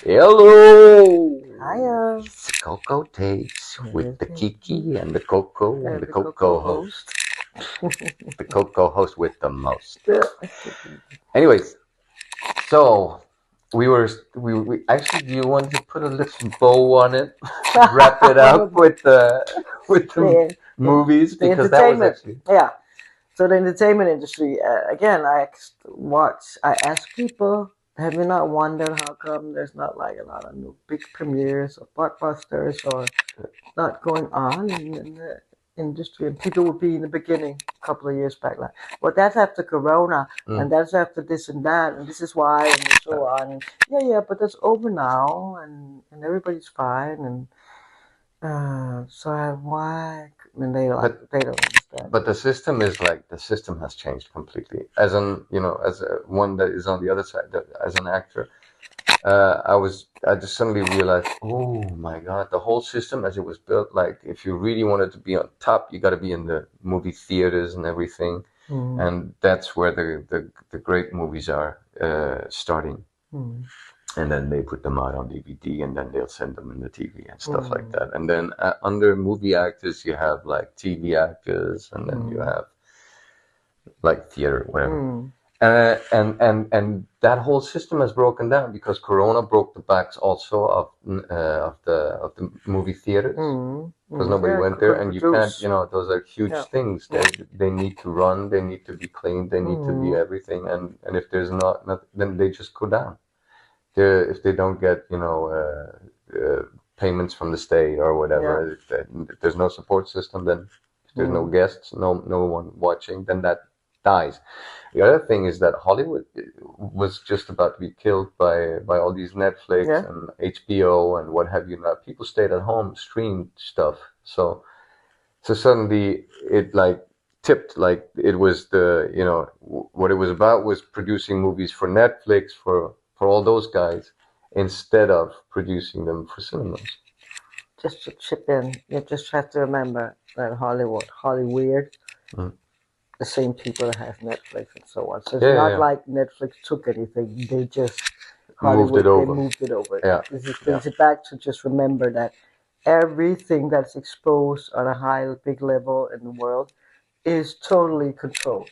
Hello! Hiya. It's Coco Tapes with the Okay. Kiki and the Coco and the The Coco host. The Coco host with the most. Anyways, so we actually, do you want to put a little bow on it? Wrap it up with the movies, the because that was entertainment. actually Yeah. So the entertainment industry, again, I ask people, have you not wondered how come there's not like a lot of new big premieres or blockbusters or not going on in the industry? And people would be in the beginning a couple of years back like, well, that's after Corona and that's after this and that and this is why and so on. And yeah, but that's over now and everybody's fine and why? And they don't understand. But the system has changed completely. As one that is on the other side, as an actor, I just suddenly realized, oh my God, the whole system as it was built, like if you really wanted to be on top, you got to be in the movie theaters and everything, and that's where the great movies are starting. And then they put them out on DVD, and then they'll send them in the TV and stuff like that. And then under movie actors, you have like TV actors, and then you have like theater, whatever. And that whole system has broken down because Corona broke the backs also of the movie theaters, because nobody went there, and you can't, those are huge things. They need to run, they need to be cleaned, they need to be everything, and if there's not, then they just go down. If they don't get payments from the state or whatever, if there's no support system, then if there's no guests, no one watching, then that dies. The other thing is that Hollywood was just about to be killed by all these Netflix and HBO and what have you. Now people stayed at home, streamed stuff, so suddenly it like tipped, like it was what it was about was producing movies for Netflix, for all those guys, instead of producing them for cinemas. Just to chip in, you just have to remember that Hollywood, the same people that have Netflix and so on. So it's not like Netflix took anything; they just moved it over. Yeah. This brings it back to just remember that everything that's exposed on a big level in the world is totally controlled.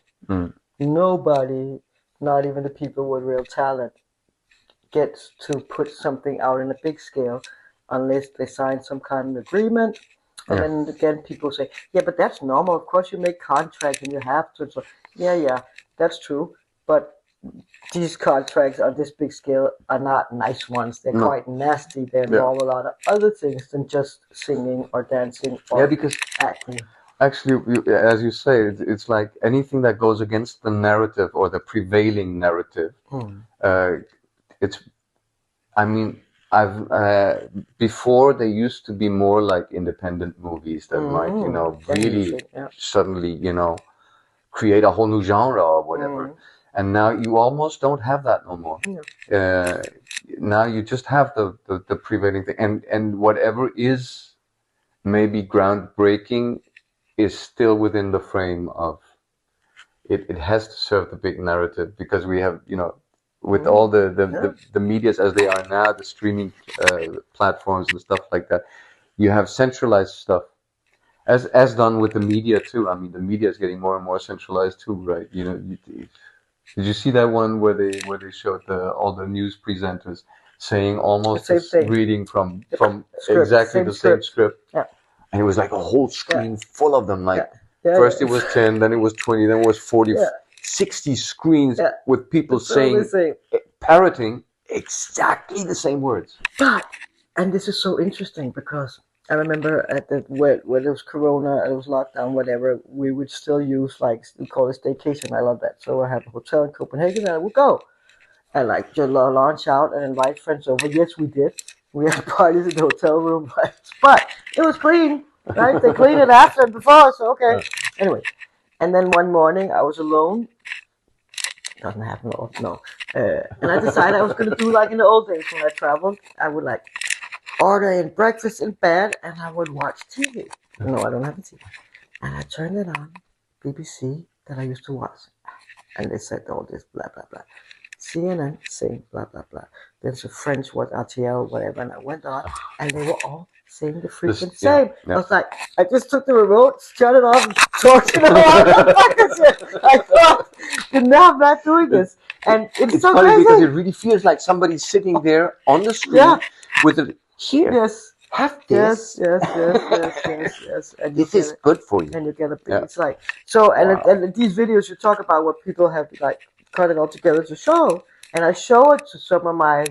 Nobody, not even the people with real talent, gets to put something out in a big scale unless they sign some kind of agreement. And then again, people say, yeah, but that's normal. Of course, you make contracts and you have to. So, yeah, that's true. But these contracts on this big scale are not nice ones. They're quite nasty. They involve a lot of other things than just singing or dancing or because acting. Actually, as you say, it's like anything that goes against the narrative or the prevailing narrative. I've before they used to be more like independent movies that might, really suddenly, create a whole new genre or whatever. And now you almost don't have that no more. Now you just have the prevailing thing, and whatever is maybe groundbreaking is still within the frame of it has to serve the big narrative, because we have, with all the medias as they are now, the streaming platforms and stuff like that, you have centralized stuff, as done with the media too. I mean, the media is getting more and more centralized too, right? Did you see that one where they showed all the news presenters saying almost reading from exactly the same script? And it was like a whole screen full of them. Like first it was 10, then it was 20, then it was 40, 60 screens with people parroting exactly the same words. And this is so interesting because I remember when it was Corona, it was lockdown, whatever, we would still use, like, we call it staycation. I love that. So I have a hotel in Copenhagen and I would go and like just launch out and invite friends over. Yes, we did. We had parties in the hotel room, but it was clean, right? They cleaned it after and before, so okay. Anyway, and then one morning I was alone. Doesn't happen often, no. And I decided I was going to do like in the old days when I traveled. I would like order in breakfast in bed and I would watch TV. No, I don't have a TV. And I turned it on, BBC, that I used to watch. And they said all this blah, blah, blah. CNN, saying blah, blah, blah. There's a French, what, RTL, whatever, and I went on, and they were all saying the freaking same. I was like, I just took the remote, shut it off, and talked to the motherfuckers. I thought, now I'm not doing this. And it's so funny crazy. because it really feels like somebody's sitting there on the screen with it here. Yes. Have this. Yes. And this is good for you. And you get a big, it's like, so, and these videos you talk about what people have like cut it all together to show. And I show it to some of my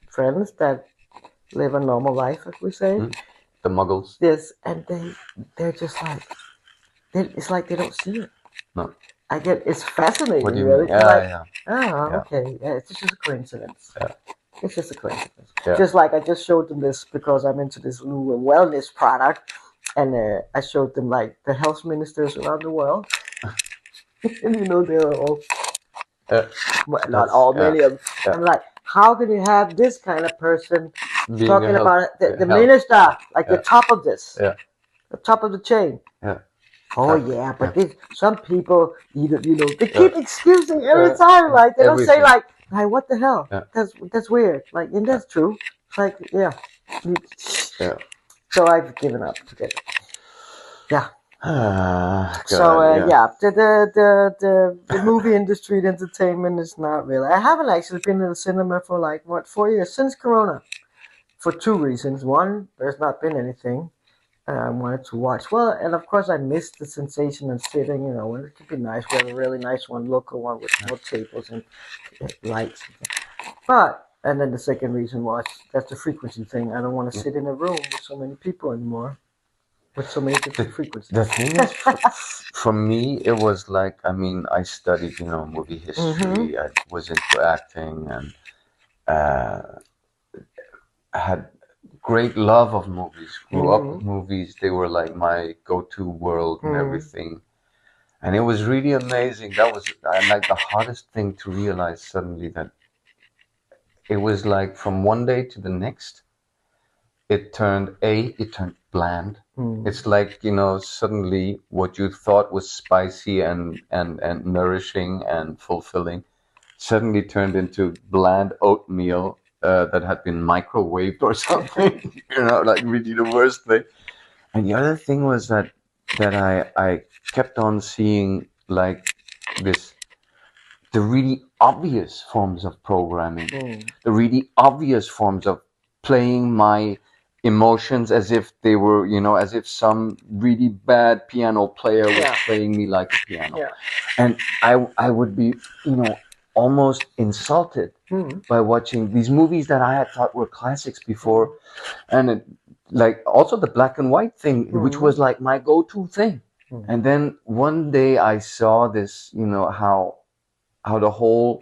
friends that live a normal life, as we say. The muggles. Yes, and they're just like, it's like they don't see it. No. It's fascinating. What do you really. mean? Yeah. Okay. Yeah, it's just a coincidence. Yeah. It's just a coincidence. Yeah. Just like I just showed them this because I'm into this new wellness product, and I showed them like the health ministers around the world, and they're all, not all, many of them. Yeah. I'm like, how can you have this kind of person Being talking about the minister, like the top of this, the top of the chain? Yeah. Oh yeah, but some people, they keep excusing every time. Like they don't say like, what the hell? Yeah. That's weird. Like, and that's true. It's like, So I've given up. Forget it. Yeah. The movie industry, the entertainment is not really. I haven't actually been in the cinema for like 4 years since Corona, for two reasons. One, there's not been anything I wanted to watch. Well, and of course I missed the sensation of sitting. And it could be nice. We have a really nice one, local one with more tables and lights. And then the second reason was that's the frequency thing. I don't want to sit in a room with so many people anymore. With so many different frequencies. The thing is, for me, it was like, I studied, movie history. I was into acting and had great love of movies. Grew up with movies. They were like my go-to world and everything. And it was really amazing. That was like the hardest thing to realize suddenly, that it was like from one day to the next, it turned bland. It's like, suddenly what you thought was spicy and nourishing and fulfilling suddenly turned into bland oatmeal that had been microwaved or something, like really the worst thing. And the other thing was that I kept on seeing like the really obvious forms of programming, the really obvious forms of playing my emotions as if they were, as if some really bad piano player was playing me like a piano. Yeah. And I would be, almost insulted by watching these movies that I had thought were classics before. And like also the black and white thing, which was like my go-to thing. And then one day I saw this, how the whole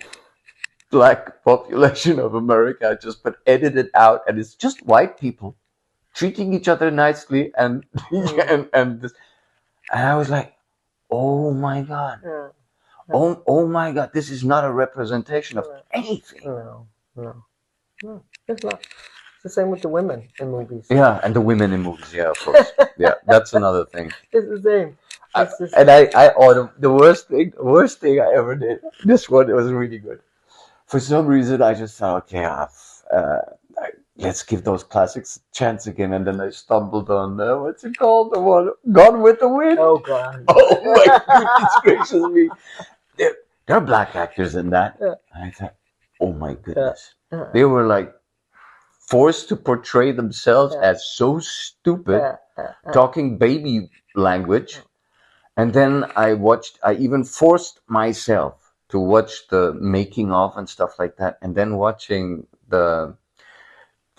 black population of America just been edited out, and it's just white people treating each other nicely, and and I was like, oh my god, oh my god, this is not a representation of anything. No, it's not. It's the same with the women in movies. Yeah, and the women in movies, yeah, of course. Yeah, that's another thing. It's the same. The worst thing I ever did. This one, it was really good. For some reason, I just thought, okay, let's give those classics a chance again. And then I stumbled on, what's it called? The one, Gone with the Wind. Oh, God. Oh, my goodness gracious me. There are black actors in that. Yeah. And I thought, oh, my goodness. Yeah. They were like forced to portray themselves as so stupid, talking baby language. And then I even forced myself to watch the making of and stuff like that. And then watching the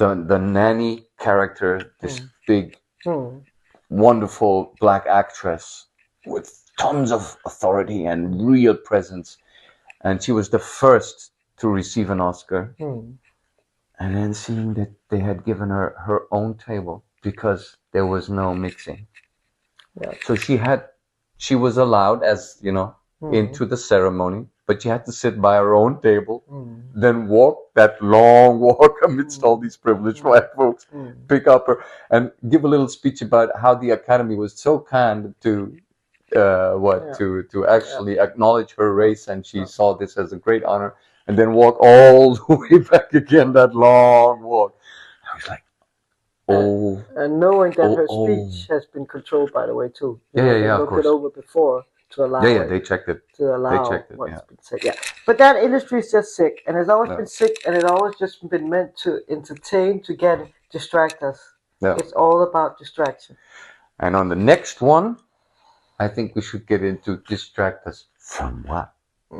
nanny character, this big, wonderful black actress with tons of authority and real presence. And she was the first to receive an Oscar. And then seeing that they had given her her own table because there was no mixing. Yeah. So she was allowed, as into the ceremony, but she had to sit by her own table, then walk that long walk amidst all these privileged white folks, pick up her and give a little speech about how the Academy was so kind to actually acknowledge her race, and she saw this as a great honor. and then walk all the way back again, that long walk. I was like, oh. And knowing that her speech has been controlled, by the way, too. They looked it over before to allow it. They checked it. To allow they checked it, what's been said. Yeah. But that industry is just sick, and it's always been sick, and it's always just been meant to entertain, to distract us. Yeah. It's all about distraction. And on the next one, I think we should get into distract us from what?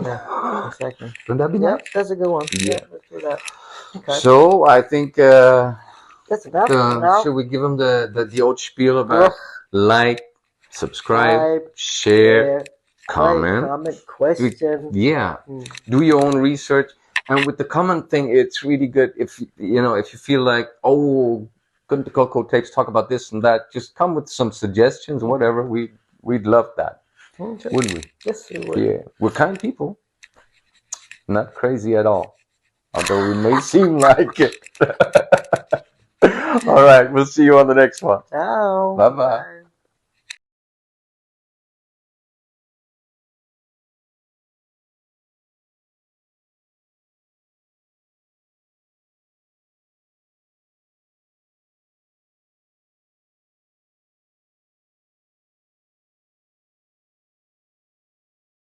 Yeah, exactly. Wouldn't that be nice? That's a good one. Yeah, let's do that. Okay. So I think that's enough. Should we give them the old spiel about like, subscribe, share, comment, question. Do your own research. And with the comment thing, it's really good if if you feel like, oh, couldn't the Coco tapes talk about this and that? Just come with some suggestions, whatever. We'd love that, wouldn't we? Yes, we would. Yeah, we're kind people, not crazy at all, although we may seem like it. All right, we'll see you on the next one. Ciao. Bye-bye.